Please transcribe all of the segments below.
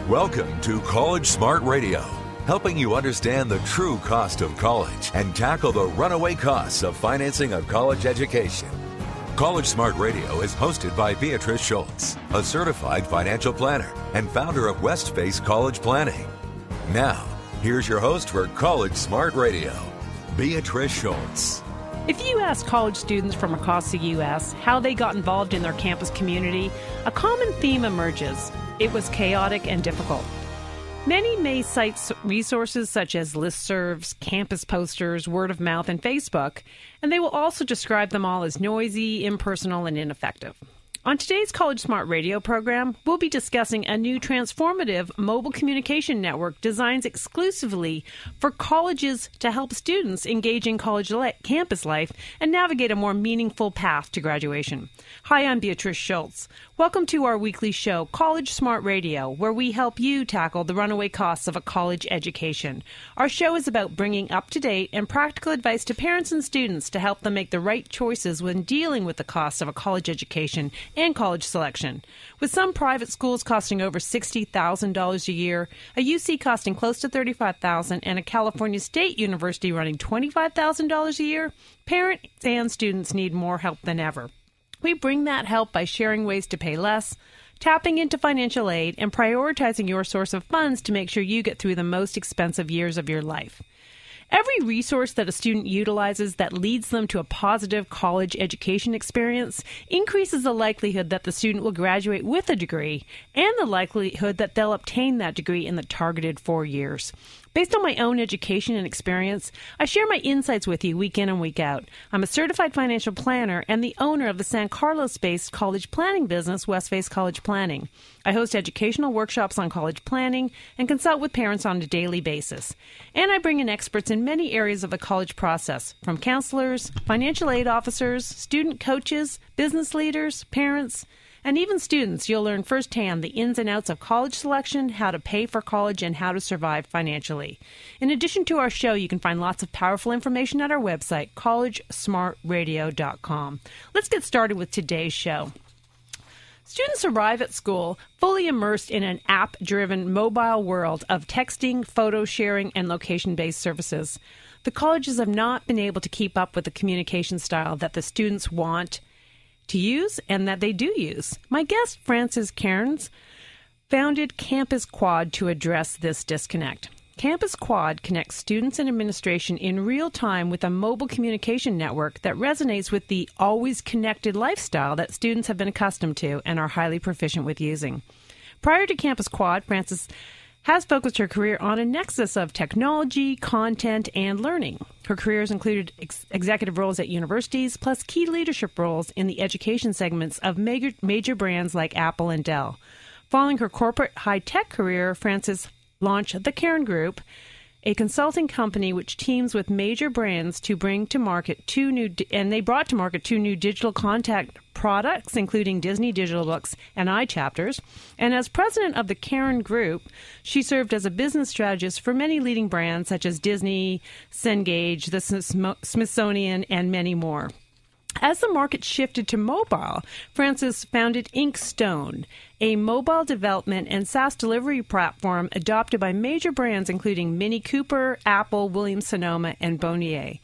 Welcome to College Smart Radio, helping you understand the true cost of college and tackle the runaway costs of financing a college education. College Smart Radio is hosted by Beatrice Schultz, a certified financial planner and founder of Westface College Planning. Now, here's your host for College Smart Radio, Beatrice Schultz. If you ask college students from across the U.S. how they got involved in their campus community, a common theme emerges. It was chaotic and difficult. Many may cite resources such as listservs, campus posters, word of mouth, and Facebook, and they will also describe them all as noisy, impersonal, and ineffective. On today's College Smart Radio program, we'll be discussing a new transformative mobile communication network designed exclusively for colleges to help students engage in college campus life and navigate a more meaningful path to graduation. Hi, I'm Beatrice Schultz. Welcome to our weekly show, College Smart Radio, where we help you tackle the runaway costs of a college education. Our show is about bringing up-to-date and practical advice to parents and students to help them make the right choices when dealing with the costs of a college education and college selection. With some private schools costing over $60,000 a year, a UC costing close to $35,000, and a California State University running $25,000 a year, parents and students need more help than ever. We bring that help by sharing ways to pay less, tapping into financial aid, and prioritizing your source of funds to make sure you get through the most expensive years of your life. Every resource that a student utilizes that leads them to a positive college education experience increases the likelihood that the student will graduate with a degree and the likelihood that they'll obtain that degree in the targeted 4 years. Based on my own education and experience, I share my insights with you week in and week out. I'm a certified financial planner and the owner of the San Carlos-based college planning business, Westface College Planning. I host educational workshops on college planning and consult with parents on a daily basis. And I bring in experts in many areas of the college process, from counselors, financial aid officers, student coaches, business leaders, parents, and even students. You'll learn firsthand the ins and outs of college selection, how to pay for college, and how to survive financially. In addition to our show, you can find lots of powerful information at our website, collegesmartradio.com. Let's get started with today's show. Students arrive at school fully immersed in an app-driven mobile world of texting, photo sharing, and location-based services. The colleges have not been able to keep up with the communication style that the students want to use and that they do use. My guest, Frances Cairns, founded Campus Quad to address this disconnect. Campus Quad connects students and administration in real time with a mobile communication network that resonates with the always connected lifestyle that students have been accustomed to and are highly proficient with using. Prior to Campus Quad, Frances has focused her career on a nexus of technology, content, and learning. Her career has included executive roles at universities, plus key leadership roles in the education segments of major brands like Apple and Dell. Following her corporate high-tech career, Frances launched the Cairns Group, a consulting company which teams with major brands to bring to market two new digital content products, including Disney Digital Books and iChapters. And as president of the Cairns Group, she served as a business strategist for many leading brands such as Disney, Cengage, the Smithsonian, and many more. As the market shifted to mobile, Frances founded Inkstone, a mobile development and SaaS delivery platform adopted by major brands including Mini Cooper, Apple, Williams-Sonoma, and Bonnier.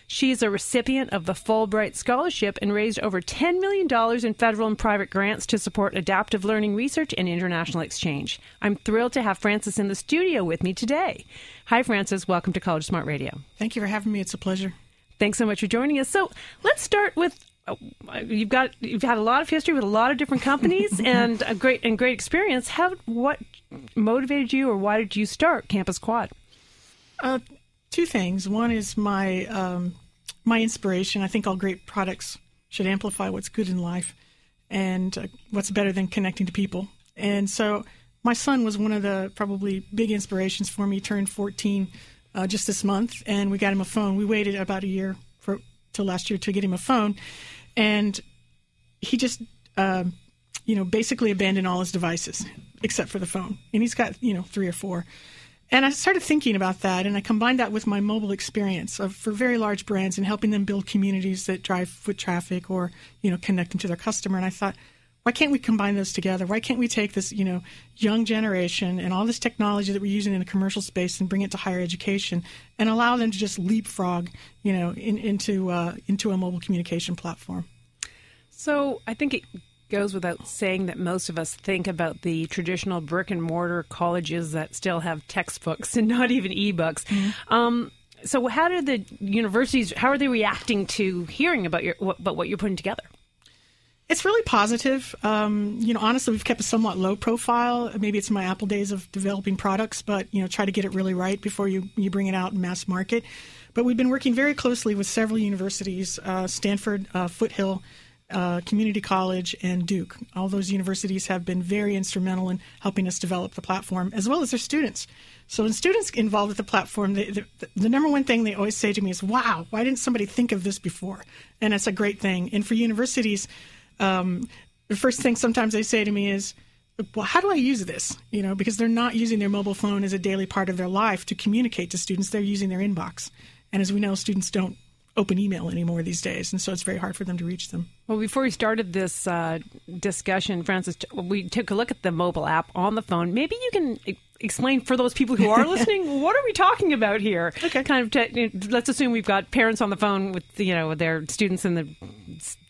She's a recipient of the Fulbright Scholarship and raised over $10 million in federal and private grants to support adaptive learning research and international exchange. I'm thrilled to have Frances in the studio with me today. Hi, Frances. Welcome to College Smart Radio. Thank you for having me. It's a pleasure. Thanks so much for joining us. So let's start with you've had a lot of history with a lot of different companies and a great experience. What motivated you, or why did you start Campus Quad? Two things. One is my inspiration. I think all great products should amplify what's good in life, and what's better than connecting to people. And so my son was one of the probably big inspirations for me. He turned 14 just this month, and we got him a phone. We waited about a year till last year to get him a phone, and he just basically abandoned all his devices except for the phone. And he's got 3 or 4. And I started thinking about that, and I combined that with my mobile experience for very large brands and helping them build communities that drive foot traffic or connect them to their customer. And I thought, why can't we combine those together? Why can't we take this, young generation and all this technology that we're using in the commercial space and bring it to higher education and allow them to just leapfrog, into a mobile communication platform? So I think it goes without saying that most of us think about the traditional brick and mortar colleges that still have textbooks and not even ebooks. Mm-hmm. So how did the universities, how are they reacting to hearing about what you're putting together? It's really positive. Honestly, we've kept a somewhat low profile. Maybe it's my Apple days of developing products, but, try to get it really right before you bring it out in mass market. But we've been working very closely with several universities, Stanford, Foothill, Community College, and Duke. All those universities have been very instrumental in helping us develop the platform, as well as their students. So when students get involved with the platform, the number one thing they always say to me is, wow, why didn't somebody think of this before? And that's a great thing. And for universities, the first thing sometimes they say to me is, well, how do I use this? Because they're not using their mobile phone as a daily part of their life to communicate to students. They're using their inbox. And as we know, students don't open email anymore these days, and so it's very hard for them to reach them. Well, before we started this discussion, Frances, we took a look at the mobile app on the phone. Maybe you can explain for those people who are listening, what are we talking about here? Okay. Let's assume we've got parents on the phone with their students in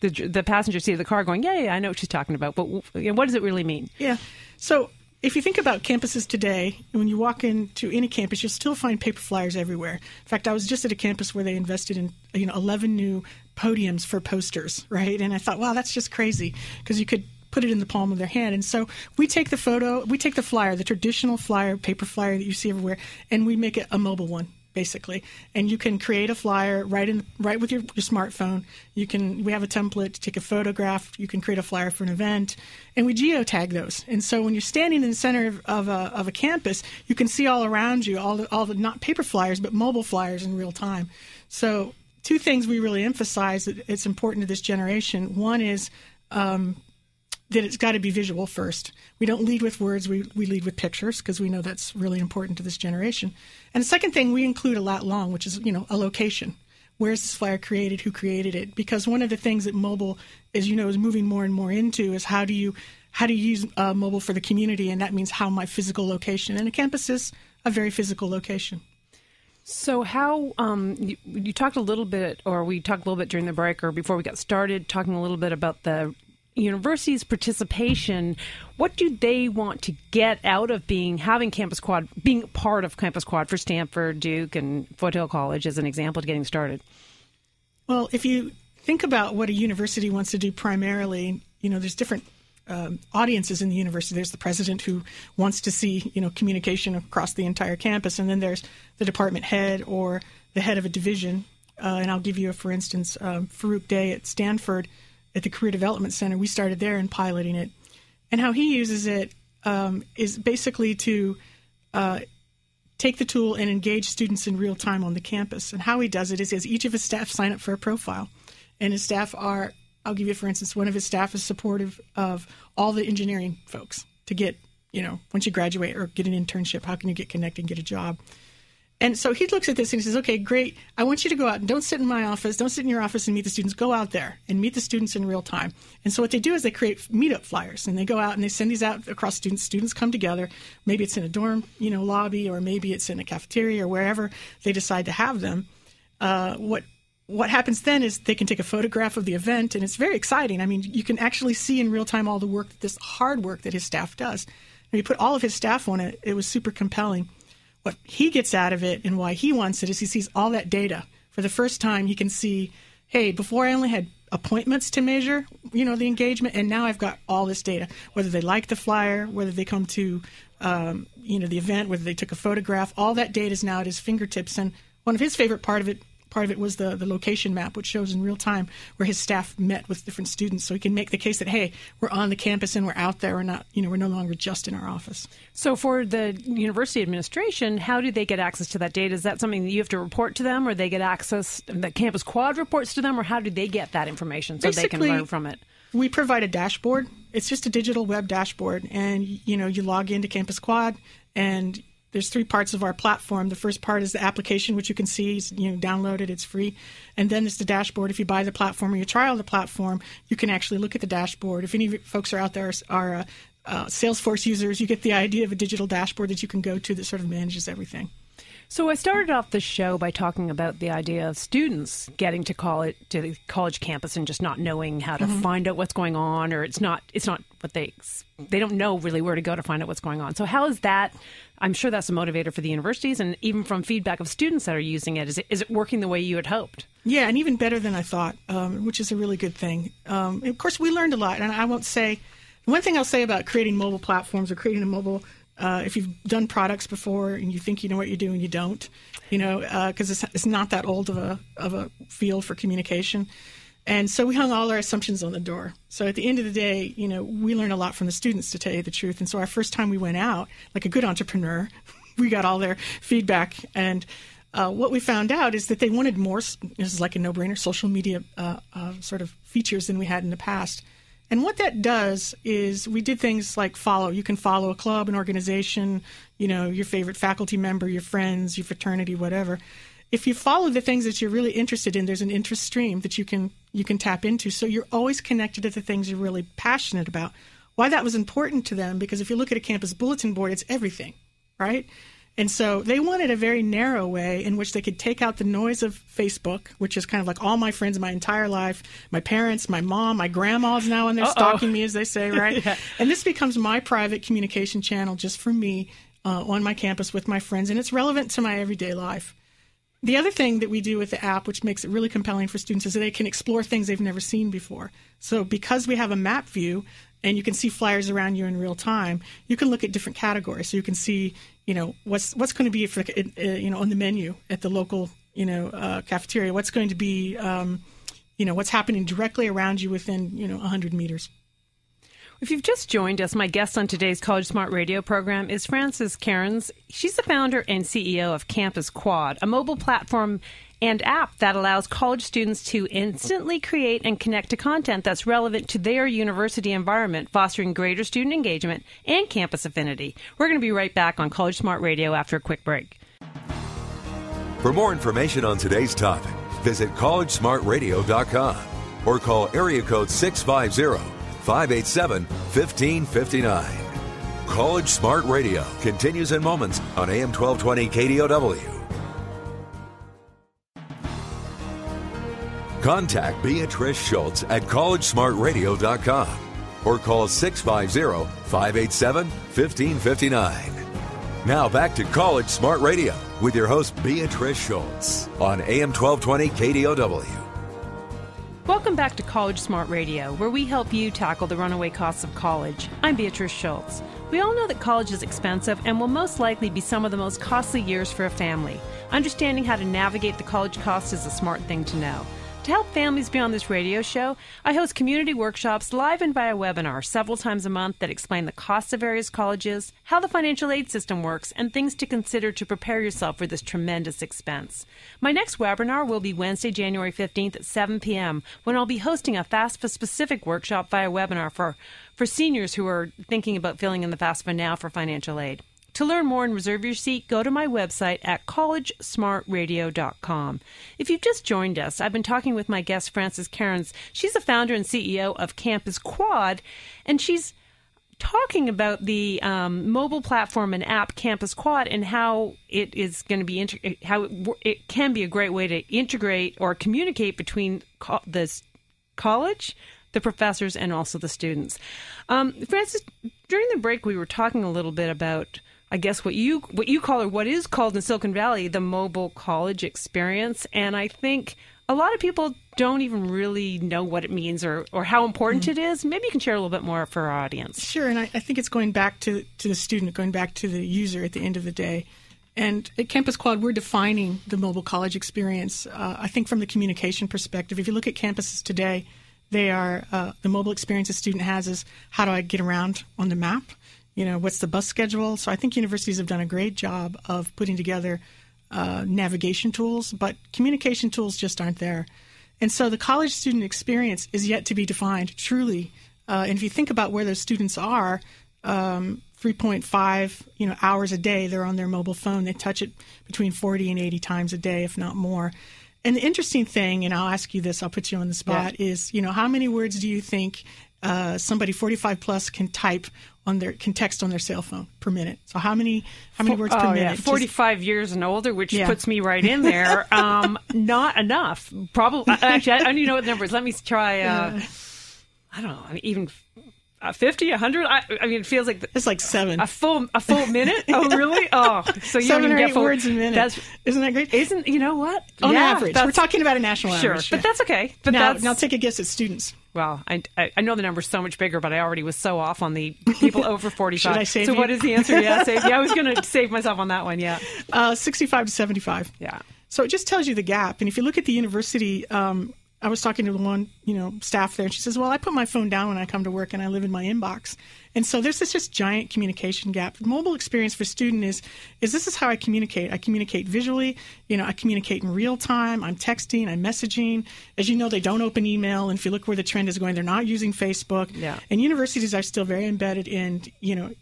the passenger seat of the car going, yeah, I know what she's talking about, but what does it really mean? Yeah. So if you think about campuses today, when you walk into any campus, you'll still find paper flyers everywhere. In fact, I was just at a campus where they invested in 11 new podiums for posters, right? And I thought, wow, that's just crazy, because you could put it in the palm of their hand. And so we take the flyer, the traditional flyer, paper flyer that you see everywhere, and we make it a mobile one, basically. And you can create a flyer right with your smartphone. We have a template to take a photograph. You can create a flyer for an event, and we geotag those. And so when you're standing in the center of a campus, you can see all around you all the not paper flyers but mobile flyers in real time. So two things we really emphasize that it's important to this generation. One is that it's got to be visual first. We don't lead with words, we lead with pictures, because we know that's really important to this generation. And the second thing, we include a lat long, which is, a location. Where's this flyer created? Who created it? Because one of the things that mobile, as you know, is moving more and more into is how do you use mobile for the community, and that means how my physical location. And a campus is a very physical location. So how you talked a little bit, or we talked a little bit during the break or before we got started, talking a little bit about the university's participation. What do they want to get out of having Campus Quad, being part of Campus Quad for Stanford, Duke, and Foothill College as an example to getting started? Well, if you think about what a university wants to do primarily, there's different audiences in the university. There's the president who wants to see, communication across the entire campus, and then there's the department head or the head of a division. And I'll give you for instance, Farouk Day at Stanford, at the Career Development Center. We started there and piloting it. And how he uses it is basically to take the tool and engage students in real time on the campus. And how he does it is he has each of his staff sign up for a profile. And his staff I'll give you, for instance, one of his staff is supportive of all the engineering folks to get, once you graduate or get an internship, how can you get connected and get a job? And so he looks at this and he says, okay, great. I want you to go out and don't sit in my office. Don't sit in your office and meet the students. Go out there and meet the students in real time. And so what they do is they create meetup flyers, and they go out and they send these out across students. Students come together. Maybe it's in a dorm, lobby, or maybe it's in a cafeteria or wherever they decide to have them. What happens then is they can take a photograph of the event, and it's very exciting. I mean, you can actually see in real time all the work, this hard work that his staff does. And he put all of his staff on it. It was super compelling. What he gets out of it and why he wants it is he sees all that data. For the first time, he can see, hey, before I only had appointments to measure, the engagement, and now I've got all this data, whether they like the flyer, whether they come to, the event, whether they took a photograph. All that data is now at his fingertips. And one of his favorite part of it was the location map, which shows in real time where his staff met with different students. So he can make the case that, hey, we're on the campus and we're out there. We're not, we're no longer just in our office. So for the university administration, how do they get access to that data? Is that something that you have to report to them, or they get access, the Campus Quad reports to them, or how do they get that information so basically, they can learn from it? We provide a dashboard. It's just a digital web dashboard. And, you log into Campus Quad and there's 3 parts of our platform. The first part is the application, which you can see, download it, it's free. And then there's the dashboard. If you buy the platform or you trial the platform, you can actually look at the dashboard. If any of you folks are out there are Salesforce users, you get the idea of a digital dashboard that you can go to that sort of manages everything. So I started off the show by talking about the idea of students getting to the college campus and just not knowing how to find out what's going on, or it's not what they don't know really where to go to find out what's going on. So how is that? I'm sure that's a motivator for the universities, and even from feedback of students that are using it, is it working the way you had hoped? Yeah, and even better than I thought, which is a really good thing. Of course, we learned a lot, and I won't say one thing I'll say about creating mobile platforms or creating a mobile. If you've done products before and you think you know what you're doing, you don't, because it's not that old of a field for communication. And so we hung all our assumptions on the door. So at the end of the day, we learned a lot from the students, to tell you the truth. And so our first time we went out, like a good entrepreneur, we got all their feedback. And what we found out is that they wanted more, this is like a no-brainer, social media sort of features than we had in the past. And what that does is we did things like follow. You can follow a club, an organization, your favorite faculty member, your friends, your fraternity, whatever. If you follow the things that you're really interested in, there's an interest stream that you can tap into. So you're always connected to the things you're really passionate about. Why that was important to them, because if you look at a campus bulletin board, it's everything, right? And so they wanted a very narrow way in which they could take out the noise of Facebook, which is kind of like all my friends my entire life, my parents, my mom, my grandma's now on there stalking me, as they say, right? Yeah. And this becomes my private communication channel just for me on my campus with my friends, and it's relevant to my everyday life. The other thing that we do with the app, which makes it really compelling for students, is that they can explore things they've never seen before. So because we have a map view and you can see flyers around you in real time, you can look at different categories. So you can see, what's going to be for, on the menu at the local, cafeteria. What's going to be, what's happening directly around you within, 100 meters. If you've just joined us, my guest on today's College Smart Radio program is Frances Cairns. She's the founder and CEO of Campus Quad, a mobile platform and app that allows college students to instantly create and connect to content that's relevant to their university environment, fostering greater student engagement and campus affinity. We're going to be right back on College Smart Radio after a quick break. For more information on today's topic, visit collegesmartradio.com or call area code 650-587-1559. College Smart Radio continues in moments on AM 1220 KDOW. Contact Beatrice Schultz at collegesmartradio.com or call 650-587-1559. Now back to College Smart Radio with your host Beatrice Schultz on AM 1220 KDOW. Welcome back to College Smart Radio, where we help you tackle the runaway costs of college. I'm Beatrice Schultz. We all know that college is expensive and will most likely be some of the most costly years for a family. Understanding how to navigate the college costs is a smart thing to know. To help families be on this radio show, I host community workshops live and via webinar several times a month that explain the costs of various colleges, how the financial aid system works, and things to consider to prepare yourself for this tremendous expense. My next webinar will be Wednesday, January 15th at 7 p.m. when I'll be hosting a FAFSA-specific workshop via webinar for seniors who are thinking about filling in the FAFSA now for financial aid. To learn more and reserve your seat, go to my website at collegesmartradio.com. If you've just joined us, I've been talking with my guest, Frances Cairns. She's the founder and CEO of Campus Quad, and she's talking about the mobile platform and app Campus Quad and how it is going to be it can be a great way to integrate or communicate between the college, the professors, and also the students. Frances, during the break, we were talking a little bit about, I guess, what you call, or what is called in Silicon Valley, the mobile college experience. And I think a lot of people don't even really know what it means or how important it is. Maybe you can share a little bit more for our audience. Sure, and I think it's going back to the student, going back to the user at the end of the day. And at Campus Quad, we're defining the mobile college experience, I think, from the communication perspective. If you look at campuses today, they are the mobile experience a student has is, how do I get around on the map? What's the bus schedule? So I think universities have done a great job of putting together navigation tools, but communication tools just aren't there. And so the college student experience is yet to be defined truly. And if you think about where those students are, 3.5 hours a day they're on their mobile phone. They touch it between 40 and 80 times a day, if not more. And the interesting thing, and I'll ask you this, I'll put you on the spot, is, how many words do you think somebody 45 plus can text on their cell phone per minute? So how many words per minute? 45 years and older, which puts me right in there. Not enough. Probably. Actually, I don't even know what the number is. Let me try. I don't know. I mean, even 50, 100. I mean, it feels like it's like 7. A full minute. Oh, really? Oh, so you 7 or get 8 words a minute. Isn't that great? You know what? On average, we're talking about a national average. Sure, but that's okay. But now take a guess at students. Well, I know the number's so much bigger, but I already was so off on the people over 45. Should I save so you? What is the answer? I was going to save myself on that one. 65 to 75. Yeah. So it just tells you the gap. And if you look at the university, I was talking to one, staff there, and she says, well, I put my phone down when I come to work and I live in my inbox. And so there's this just giant communication gap. The mobile experience for student is this is how I communicate. I communicate visually. I communicate in real time. I'm texting. I'm messaging. As you know, they don't open email. And if you look where the trend is going, they're not using Facebook. Yeah. And universities are still very embedded in,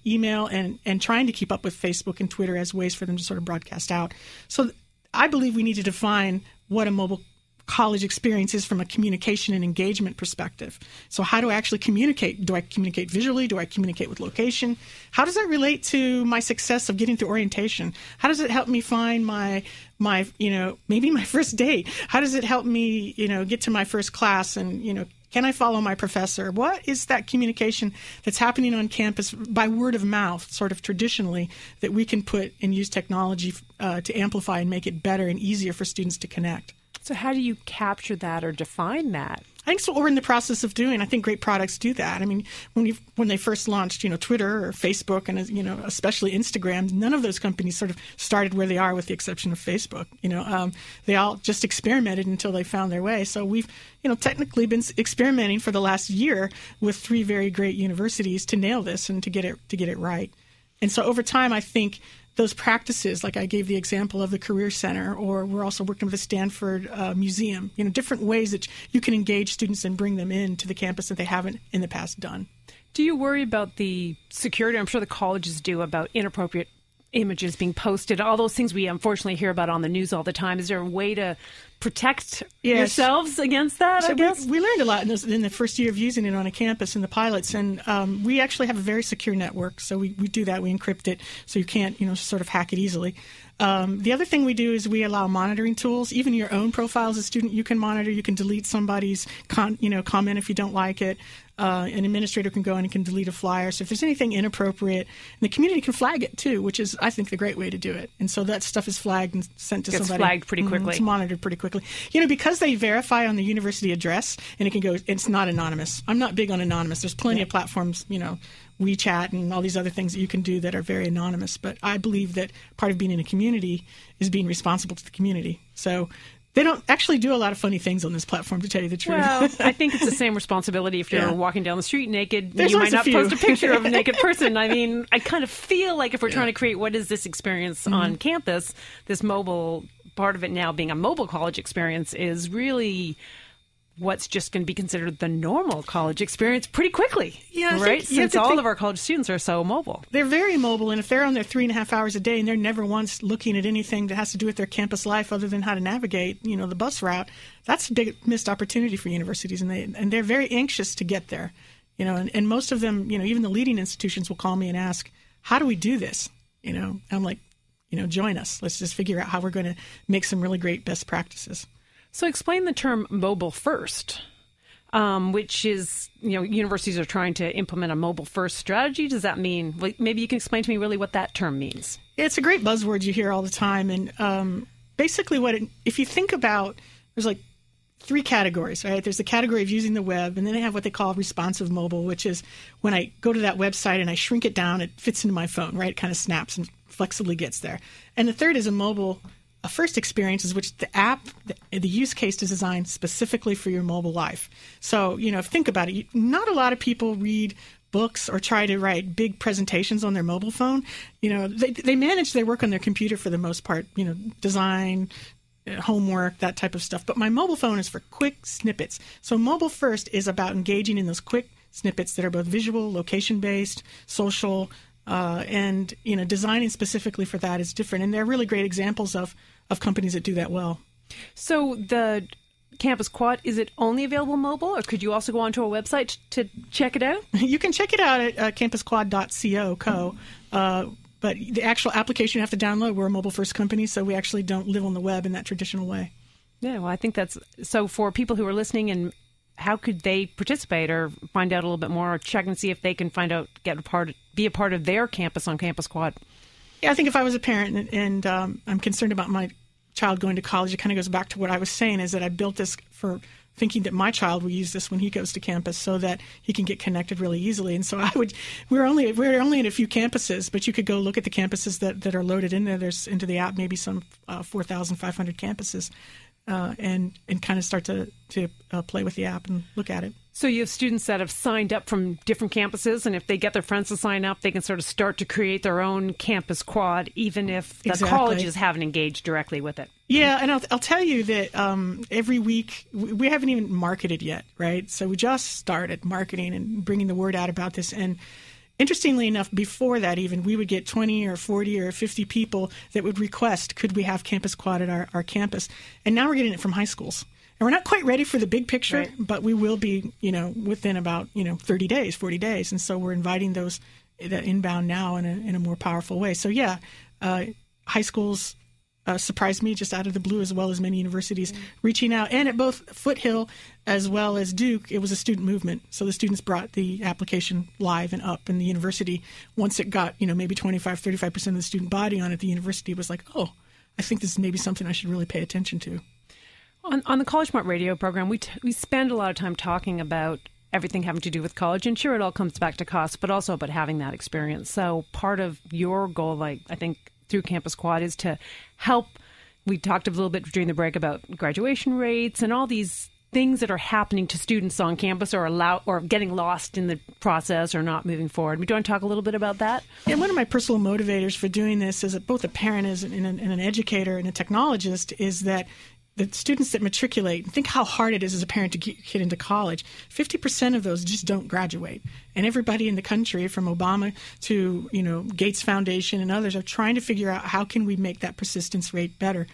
email and trying to keep up with Facebook and Twitter as ways for them to sort of broadcast out. So I believe we need to define what a mobile college experiences from a communication and engagement perspective. So how do I actually communicate? Do I communicate visually? Do I communicate with location? How does that relate to my success of getting through orientation? How does it help me find my maybe my first date? How does it help me, get to my first class and, can I follow my professor? What is that communication that's happening on campus by word of mouth, sort of traditionally, that we can put and use technology to amplify and make it better and easier for students to connect? So how do you capture that or define that? I think so. What we're in the process of doing. I think great products do that. I mean, when they first launched, Twitter or Facebook and especially Instagram, none of those companies sort of started where they are, with the exception of Facebook. They all just experimented until they found their way. So we've, technically been experimenting for the last year with 3 very great universities to nail this and to get it right. And so over time, I think those practices, like I gave the example of the Career Center, or we're also working with the Stanford Museum, different ways that you can engage students and bring them into the campus that they haven't in the past done. Do you worry about the security? I'm sure the colleges do, about inappropriate images being posted, all those things we unfortunately hear about on the news all the time. Is there a way to protect yourselves against that, I guess? We learned a lot in the first year of using it on a campus in the pilots, and we actually have a very secure network, so we do that. We encrypt it so you can't, sort of hack it easily. The other thing we do is we allow monitoring tools. Even your own profile as a student, you can monitor. You can delete somebody's comment if you don't like it. An administrator can go in and can delete a flyer. So if there's anything inappropriate, and the community can flag it too, which is, I think, the great way to do it. And so that stuff is flagged and sent to somebody. It's flagged pretty quickly. It's monitored pretty quickly. Because they verify on the university address, and it can go, it's not anonymous. I'm not big on anonymous. There's plenty of platforms, WeChat and all these other things that you can do that are very anonymous. But I believe that part of being in a community is being responsible to the community. So they don't actually do a lot of funny things on this platform, to tell you the truth. Well, I think it's the same responsibility if you're walking down the street naked. There's you might not a post a picture of a naked person. I mean, I kind of feel like if we're trying to create what is this experience on campus, this mobile part of it now being a mobile college experience is really what's just going to be considered the normal college experience pretty quickly. Yeah, right? Since all of our college students are so mobile. They're very mobile, and if they're on there 3.5 hours a day and they're never once looking at anything that has to do with their campus life other than how to navigate, the bus route, that's a big missed opportunity for universities, and they're very anxious to get there. And most of them, even the leading institutions will call me and ask, how do we do this? I'm like, join us. Let's just figure out how we're going to make some really great best practices. So explain the term mobile first, which is, universities are trying to implement a mobile first strategy. Does that mean, maybe you can explain to me really what that term means? It's a great buzzword you hear all the time. And basically if you think about, there's like 3 categories, right? There's the category of using the web, and then they have what they call responsive mobile, which is when I go to that website and I shrink it down, it fits into my phone, right? It kind of snaps and flexibly gets there. And the third is a first experience, is which the app, the use case is designed specifically for your mobile life. So, think about it. Not a lot of people read books or try to write big presentations on their mobile phone. They manage their work on their computer for the most part, design, homework, that type of stuff. But my mobile phone is for quick snippets. So mobile first is about engaging in those quick snippets that are both visual, location-based, social, And designing specifically for that is different. And they're really great examples of companies that do that well. So the Campus Quad, is it only available mobile, or could you also go onto our website to check it out? You can check it out at campusquad.co. But the actual application you have to download, we're a mobile-first company, so we actually don't live on the web in that traditional way. Yeah, well, I think that's... So for people who are listening, and how could they participate or find out a little bit more, or check and see if they can find out, be a part of their campus on Campus Quad? Yeah, I think if I was a parent and I'm concerned about my child going to college, it kind of goes back to what I was saying, is that I built this for thinking that my child will use this when he goes to campus so that he can get connected really easily. And so we're only at a few campuses, but you could go look at the campuses that are loaded in there. There's into the app maybe some 4,500 campuses, and kind of start to play with the app and look at it. So you have students that have signed up from different campuses, and if they get their friends to sign up, they can sort of start to create their own Campus Quad, even if the colleges haven't engaged directly with it. Yeah, and I'll tell you that every week, we haven't even marketed yet, right? So we just started marketing and bringing the word out about this. And interestingly enough, before that even, we would get 20 or 40 or 50 people that would request, could we have Campus Quad at our campus? And now we're getting it from high schools. And we're not quite ready for the big picture, right, but we will be, within about, 30 days, 40 days. And so we're inviting that inbound now in a more powerful way. So, yeah, high schools surprised me just out of the blue, as well as many universities reaching out. And at both Foothill as well as Duke, it was a student movement. So the students brought the application live and up. And the university, once it got, maybe 25, 35% of the student body on it, the university was like, oh, I think this is maybe something I should really pay attention to. On the College Smart Radio program, we spend a lot of time talking about everything having to do with college. And sure, it all comes back to cost, but also about having that experience. So part of your goal, I think, through Campus Quad is to help. We talked a little bit during the break about graduation rates and all these things that are happening to students on campus or getting lost in the process or not moving forward. Do you want to talk a little bit about that? Yeah, one of my personal motivators for doing this as both a parent and an educator and a technologist is that the students that matriculate, think how hard it is as a parent to get into college. 50% of those just don't graduate. And everybody in the country, from Obama to, Gates Foundation and others, are trying to figure out how can we make that persistence rate better.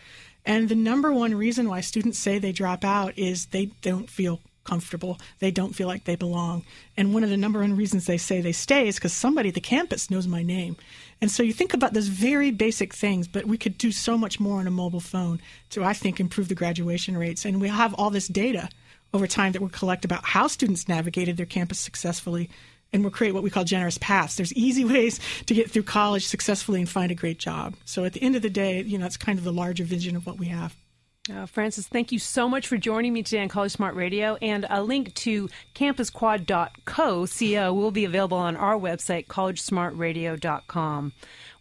And the number one reason why students say they drop out is they don't feel comfortable. They don't feel like they belong. And one of the number one reasons they say they stay is because somebody at the campus knows my name. And so you think about those very basic things, but we could do so much more on a mobile phone to, I think, improve the graduation rates. And we have all this data over time that we'll collect about how students navigated their campus successfully, and we'll create what we call generous paths. There's easy ways to get through college successfully and find a great job. So at the end of the day, it's kind of the larger vision of what we have. Frances, thank you so much for joining me today on College Smart Radio. And a link to campusquad.co will be available on our website, collegesmartradio.com.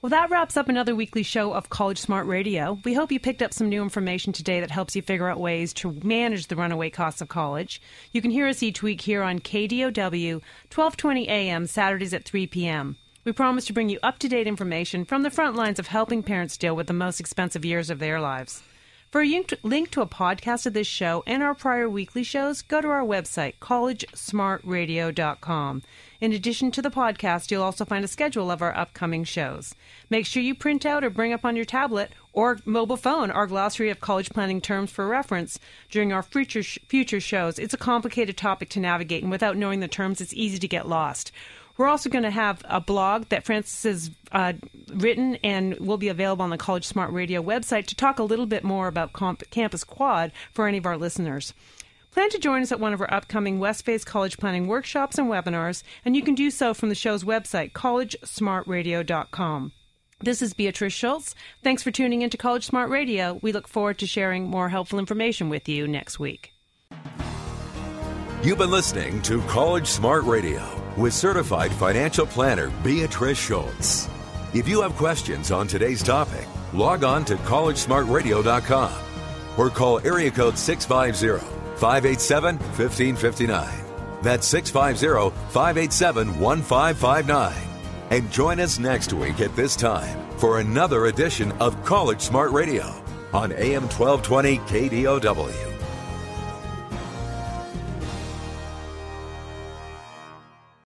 Well, that wraps up another weekly show of College Smart Radio. We hope you picked up some new information today that helps you figure out ways to manage the runaway costs of college. You can hear us each week here on KDOW, 1220 AM, Saturdays at 3 p.m. We promise to bring you up-to-date information from the front lines of helping parents deal with the most expensive years of their lives. For a link to a podcast of this show and our prior weekly shows, go to our website, collegesmartradio.com. In addition to the podcast, you'll also find a schedule of our upcoming shows. Make sure you print out or bring up on your tablet or mobile phone our glossary of college planning terms for reference during our future shows. It's a complicated topic to navigate, and without knowing the terms, it's easy to get lost. We're also going to have a blog that Frances has written and will be available on the College Smart Radio website to talk a little bit more about Campus Quad for any of our listeners. Plan to join us at one of our upcoming West Face College Planning workshops and webinars, and you can do so from the show's website, collegesmartradio.com. This is Beatrice Schultz. Thanks for tuning into College Smart Radio. We look forward to sharing more helpful information with you next week. You've been listening to College Smart Radio with certified financial planner Beatrice Schultz. If you have questions on today's topic, log on to collegesmartradio.com or call area code 650-587-1559. That's 650-587-1559. And join us next week at this time for another edition of College Smart Radio on AM 1220 KDOW.